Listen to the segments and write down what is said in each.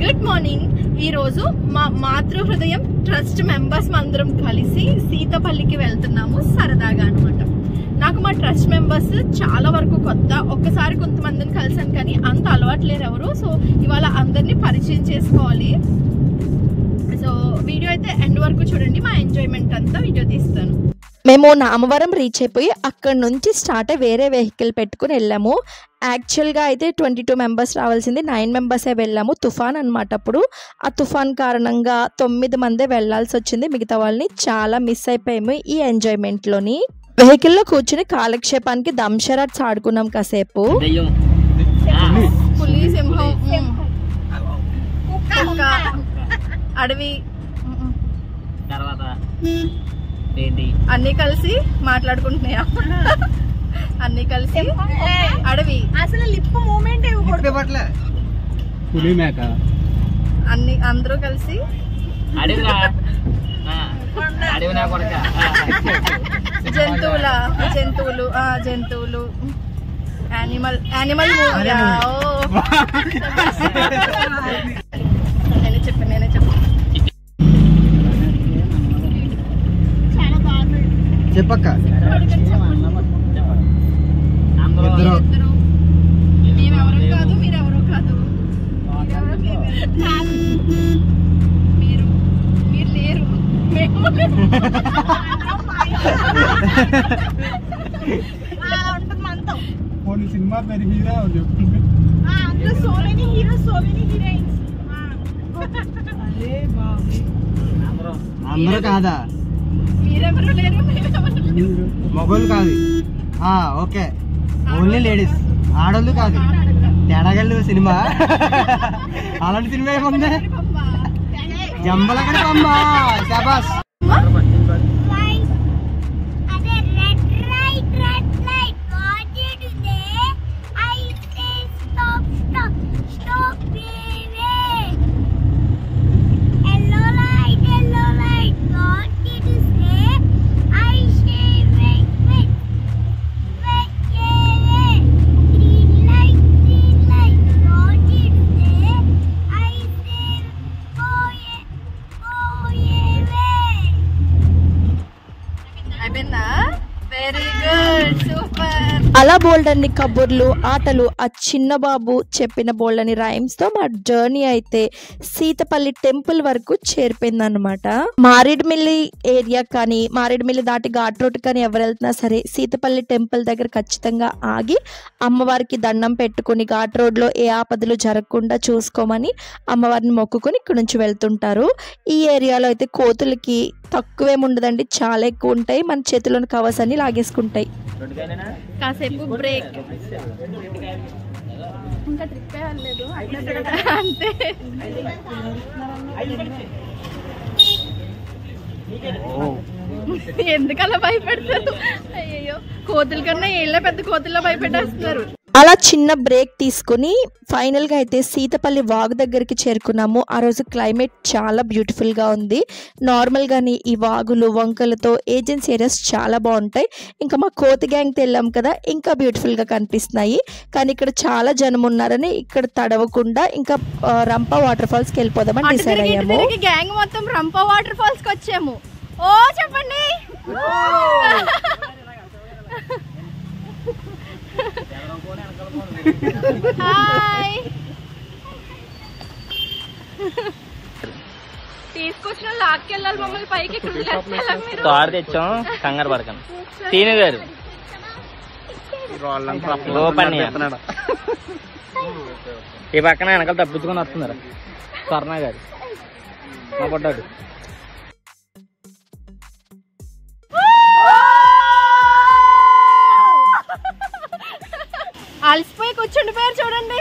Good morning. ఈ రోజు మా మాతృ హృదయం ట్రస్ట్ మెంబర్స్ అందరం కలిసి సీతపల్లికి వెళ్తున్నాము సరదాగా అన్నమాట. నాకు మా ట్రస్ట్ మెంబర్స్ చాలా వరకు కొత్త, ఒక్కసారి కొంతమందిని కలిసాను కానీ అంత అలవాటు లేరు ఎవరు. సో ఇవాళ అందరినీ పరిచయం చేసుకోవాలి. సో వీడియో అయితే ఎండ్ వరకు చూడండి, మా ఎంజాయ్మెంట్ అంతా వీడియో తీస్తాను. మేము నామవరం రీచ్ అయిపోయి అక్కడ నుంచి స్టార్ట్ అయ్యి వేరే వెహికల్ పెట్టుకుని వెళ్ళాము. యాక్చువల్గా అయితే 22 మెంబర్స్ రావాల్సింది, 9 మెంబర్సే వెళ్ళాము. తుఫాన్ అనమాట. అప్పుడు ఆ తుఫాన్ కారణంగా 9 మందే వెళ్లాల్సి వచ్చింది. మిగతా వాళ్ళని చాలా మిస్ అయిపోయాము ఈ ఎంజాయ్మెంట్లోని. వెహికల్లో కూర్చుని కాలక్షేపానికి దంషరాట్స్ ఆడుకున్నాం కాసేపు. పులి, సింహం, అడవి అన్ని కలిసి మాట్లాడుకుంటున్నాయా? అన్ని కలిసి అడవి అసలు లిప్ మూమెంట్ అన్ని అందరూ కలిసి జంతువులు యానిమల్ నేనే చెప్పాను చెప్పక్క. మేమెవరో కాదు, మీరెవరో కాదు, మీరు లేరు. సినిమా అందరూ కాదా? మీరెవరో లేరు, మొగోళ్ళు కాదు. ఓకే, ఓన్లీ లేడీస్, ఆడోళ్ళు కాదు. తేడాగళ్ళు సినిమా అలాంటి సినిమా ఏముంది? జంబలగడ బొమ్మ. శబాష్. అలా బోల్డన్ని కబుర్లు, ఆటలు, ఆ చిన్న బాబు చెప్పిన బోల్డని రైమ్స్ తో మా జర్నీ అయితే సీతపల్లి టెంపుల్ వరకు చేరిపోయిందన్నమాట. మారేడుమిల్లి ఏరియా కానీ, మారేడుమిల్లి దాటి ఘాట్ రోడ్ కానీ ఎవరు వెళ్తున్నా సరే సీతపల్లి టెంపుల్ దగ్గర ఖచ్చితంగా ఆగి అమ్మవారికి దండం పెట్టుకుని ఘాట్ రోడ్ లో ఏ ఆపదలు జరగకుండా చూసుకోమని అమ్మవారిని మొక్కుకొని ఇక్కడ నుంచి వెళ్తుంటారు. ఈ ఏరియాలో అయితే కోతులకి తక్కువేముండదండి, చాలా ఎక్కువ ఉంటాయి. మన చేతిలోని కవర్స్ అన్ని లాగేసుకుంటాయి. కాసేపు బ్రేక్, ఇంకా ట్రిప్ అవ్వలేదు అంతే. ఎందుకలా భయపెడతారు? అయ్యో, కోతుల కన్నా ఏళ్ళ పెద్ద కోతుల్లో భయపెట్టేస్తున్నారు. అలా చిన్న బ్రేక్ తీసుకుని ఫైనల్ గా అయితే సీతపల్లి వాగు దగ్గరికి చేరుకున్నాము. ఆ రోజు క్లైమేట్ చాలా బ్యూటిఫుల్ గా ఉంది. నార్మల్ గాని ఈ వాగులు, వంకలతో ఏజెన్సీ ఏరియాస్ చాలా బాగుంటాయి. ఇంకా మా కోతి గ్యాంగ్ వెళ్ళాం కదా, ఇంకా బ్యూటిఫుల్ గా కనిపిస్తున్నాయి. కానీ ఇక్కడ చాలా జనం ఉన్నారని ఇక్కడ తడవకుండా ఇంకా రంప వాటర్ ఫాల్స్ కి వెళ్ళిపోదామని డిసైడ్ అయ్యాము. గ్యాంగ్ మొత్తం రంప వాటర్ ఫాల్స్ కి వచ్చాము. ఓ చెప్పండి. హాయ్. తీసుకొచ్చిన లాక్కెళ్ళాలి మమ్మల్ని పైకి. తాడు తెచ్చాం, కంగారు పడకండి. తీను గారు ఈ పక్కన వెనకాల తప్పించుకొని వస్తున్నారు. స్వర్ణ గారు మా పడ్డాడు. అలసిపోయి కూర్చుండి పేరు చూడండి.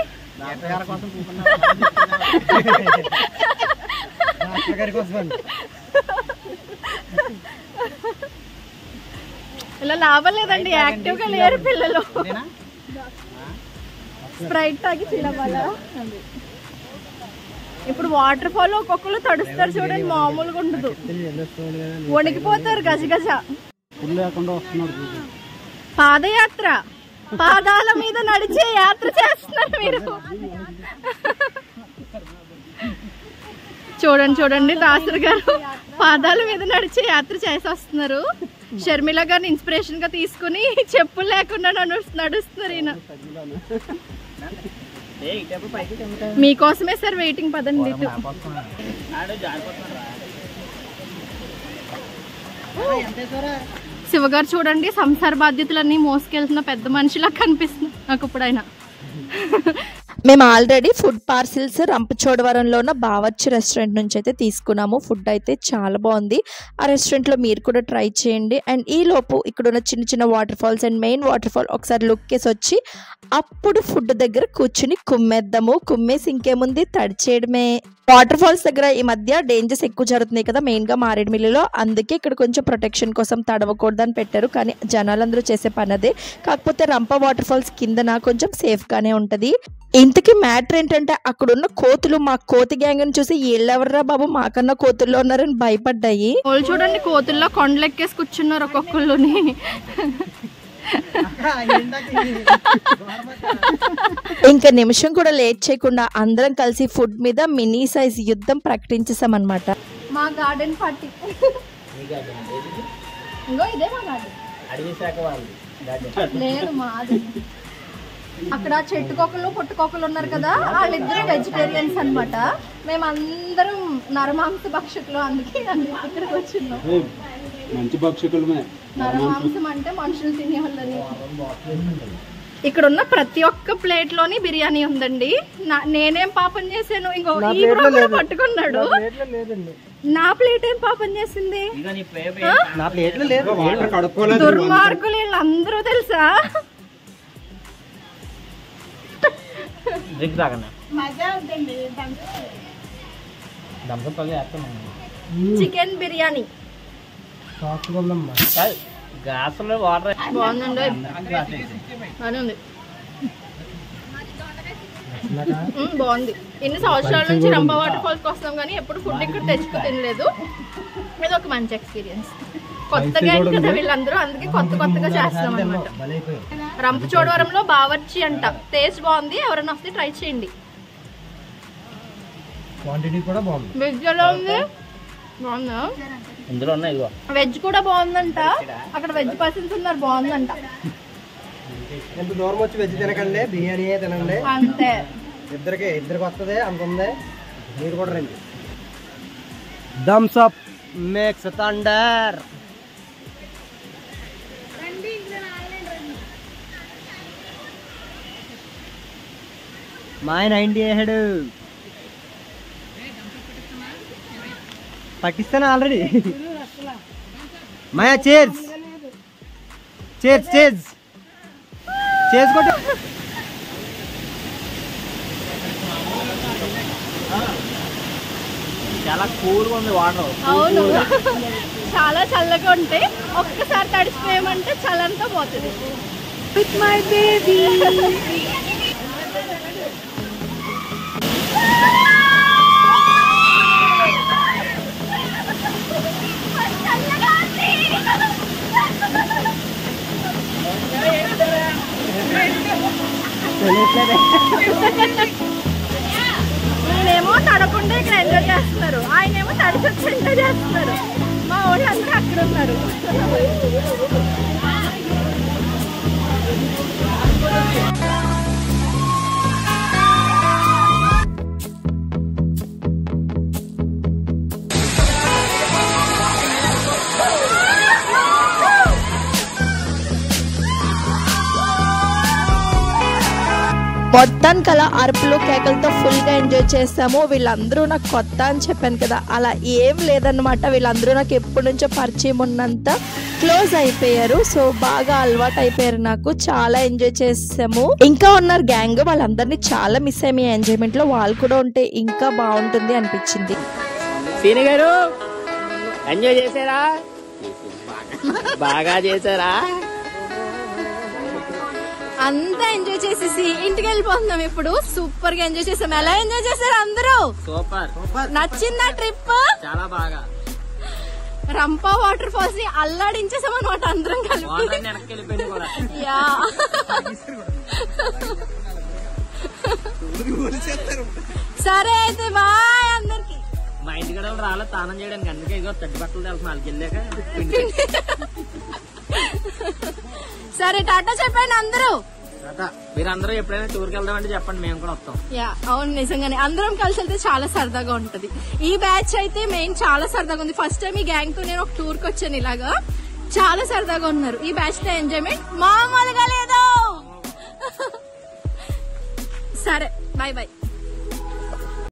ఇలా లాభం లేదండి, యాక్టివ్ గా లేరు పిల్లలు. స్ప్రైట్ తాగి చిల్లవాల. ఇప్పుడు వాటర్ ఫాల్ ఒక్కొక్కరు తడుస్తారు చూడండి, మామూలుగా ఉండదు, వణికిపోతారు గజగజ. పాదయాత్ర, పాదాల మీద నడిచే యాత్ర చేస్తున్నారు మీరు. చూడండి చూడండి దాసరి గారు పాదాల మీద నడిచే యాత్ర చేసి వస్తున్నారు. షర్మిల గారిని ఇన్స్పిరేషన్ గా తీసుకుని చెప్పులు లేకుండా నడుస్తున్నారు ఈయన. మీకోసమే సార్ వెయిటింగ్. పదండి ఇటు. శివగారు చూడండి సంసార బాధ్యతలన్నీ మోసుకెళ్తున్న పెద్ద మనిషిలా కనిపిస్తుంది నాకు ఇప్పుడు ఆయన. మేము ఆల్రెడీ ఫుడ్ పార్సిల్స్ రంపచోడవరంలో ఉన్న బావర్చి రెస్టారెంట్ నుంచి అయితే తీసుకున్నాము. ఫుడ్ అయితే చాలా బాగుంది. ఆ రెస్టారెంట్లో మీరు కూడా ట్రై చేయండి. అండ్ ఈ లోపు ఇక్కడ ఉన్న చిన్న చిన్న water falls and main water fall ఒకసారి లుక్ వేసి వచ్చి అప్పుడు ఫుడ్ దగ్గర కూర్చుని కుమ్మేద్దాము. కుమ్మేసి ఇంకేముంది తడిచేయడమే. వాటర్ ఫాల్స్ దగ్గర ఈ మధ్య డేంజర్స్ ఎక్కువ జరుగుతున్నాయి కదా, మెయిన్ గా మారేడుమిల్లిలో. అందుకే ఇక్కడ కొంచెం ప్రొటెక్షన్ కోసం తడవకూడదని పెట్టారు. కానీ జనాలందరూ చేసే పని అదే. కాకపోతే రంప వాటర్ ఫాల్స్ కిందన కొంచెం సేఫ్ గానే ఉంటది. ఇంతకీ మ్యాటర్ ఏంటంటే అక్కడ ఉన్న కోతులు మా కోతి గ్యాంగ్ ని చూసి వీళ్ళెవర్రా బాబు మాకన్నా కోతుల్లో ఉన్నారని భయపడ్డాయి. వాళ్ళు చూడండి కోతుల్లో కొండలెక్కేసి కూర్చున్నారు ఒక్కొక్కళ్ళుని. ఇంకా నిమిషం కూడా లేట్ చేయకుండా అందరం కలిసి ఫుడ్ మీద మినీ సైజ్ యుద్ధం ప్రకటించేసామన్నమాట. మా గార్డెన్ పార్టీ ఇంకో ఇదే మా గార్డెన్ లేదు మాది. అక్కడ చెట్టుకొక్కలు పుట్టుకొక్కలు ఉన్నారు కదా, వాళ్ళిద్దరు వెజిటేరియన్స్ అనమాట. మేమందరం నరమాంస భక్షకులు. అందుకే ఇక్కడికి వచ్చిన్నాం. మంచి భక్షకులమే. నరమాంసం అంటే మనుషులు తినేవాళ్ళని. ఇక్కడ ఉన్న ప్రతి ఒక్క ప్లేట్ లోని బిర్యానీ ఉందండి. నేనేం పాపం చేశాను, ఇంకో ఈ కూడా పట్టుకున్నాడు. నా ప్లేట్ ఏం పాపం చేసింది? దుర్మార్గులు వీళ్ళందరూ తెలుసా. చికెన్ బిర్యానీ బాగుందండి. బాగుంది. ఎన్ని సంవత్సరాల నుంచి రంప వాటర్ ఫాల్స్ వస్తాం కానీ ఎప్పుడు ఫుడ్ ఇక్కడ తెచ్చుకు తినలేదు. ఇది ఒక మంచి ఎక్స్పీరియన్స్. కొత్తగా కదా వీళ్ళందరూ, అందుకే కొత్తగా చేస్తాం అనమాట. రంపచోడవరంలో బావర్చి అంట. టేస్ట్ బాగుంది. ఎవరైనా వస్తే ట్రై చేయండి. వెజ్ ఎలా ఉంది? బాగుందా? వెజ్ కూడా బాగుందంట. అక్కడ వెజ్ పర్సన్స్ ఉన్నారు. బాగుందంట. ఎంత దూరం వచ్చి వెజ్ తినకండి, బిర్యానీ తినండి. అంతే. ఇద్దరికి వస్తుంది అంత ఉంది. మీరు కూడా రండి. Thums Up makes thunder. మాయన ఇండియా హెడ్ పట్టిస్తాను ఆల్రెడీ. మాయా చేర్స్ చేర్స్ చేర్స్ చేసుకో. చాలా కూల్గా ఉంది వాటర్. అవును, చాలా చల్లగా ఉంటాయి. ఒక్కసారి తడిసిపోయామంటే చల్లంతా పోతుంది. With my baby. నేనేమో తడకుండా ఇక్కడ ఎంజాయ్ చేస్తున్నారు, ఆయనేమో తడిచి ఎంజాయ్ చేస్తున్నారు. మా వాళ్ళు అందరూ అక్కడ ఉన్నారు. మొత్తానికి అలా అరుపులు కేకలతో ఫుల్ గా ఎంజాయ్ చేస్తాము. వీళ్ళందరూ నాకు కొత్త అని చెప్పాను కదా, అలా ఏం లేదన్నమాట. వీళ్ళందరూ నాకు ఎప్పటి నుంచో పరిచయం ఉన్నంత క్లోజ్ అయిపోయారు. సో బాగా అలవాటు అయిపోయారు నాకు. చాలా ఎంజాయ్ చేసాము. ఇంకా ఉన్నారు గ్యాంగ్, వాళ్ళందరినీ చాలా మిస్ అయ్యాము. ఎంజాయ్మెంట్ లో వాళ్ళు కూడా ఉంటే ఇంకా బాగుంటుంది అనిపించింది. సీని గారు ఎంజాయ్ చేశారా? బాగా చేశారా? అంతా ఎంజాయ్ చేసేసి ఇంటికి వెళ్ళిపోతున్నాం. ఇప్పుడు సూపర్ గా ఎంజాయ్ చేసాం. ఎలా ఎంజాయ్ చేశారు అందరూ? సూపర్. నచ్చిందా ట్రిప్? చాలా బాగా. రంప వాటర్ ఫాల్స్ ని అల్లాడించేసాం అనమాట అందరం కలిపి. యా, సరే అయితే బాయ్ అందరికి. వేరే వాళ్ళు రాలేదు స్నానం చేయడానికి, అందుకే ఇగో తడి బట్టలు తెలుసు వాళ్ళకి వెళ్ళాక. సరే టాటా చెప్పండి అందరూ. మీరందరూ ఎప్పుడైనా టూర్కి వెళ్దామంటే చెప్పండి, మేము కూడా వస్తాం. యా అవును, నిజంగానే అందరం కలిసి వెళ్తే చాలా సరదాగా ఉంటది. ఈ బ్యాచ్ అయితే మెయిన్ చాలా సరదాగా ఉంది. ఫస్ట్ టైం ఈ గ్యాంగ్ తో నేను ఒక టూర్ కి వచ్చాను, ఇలాగా చాలా సరదాగా ఉన్నారు. ఈ బ్యాచ్ తో ఎంజాయ్మెంట్ మామూలుగా లేదు. సరే బాయ్ బాయ్.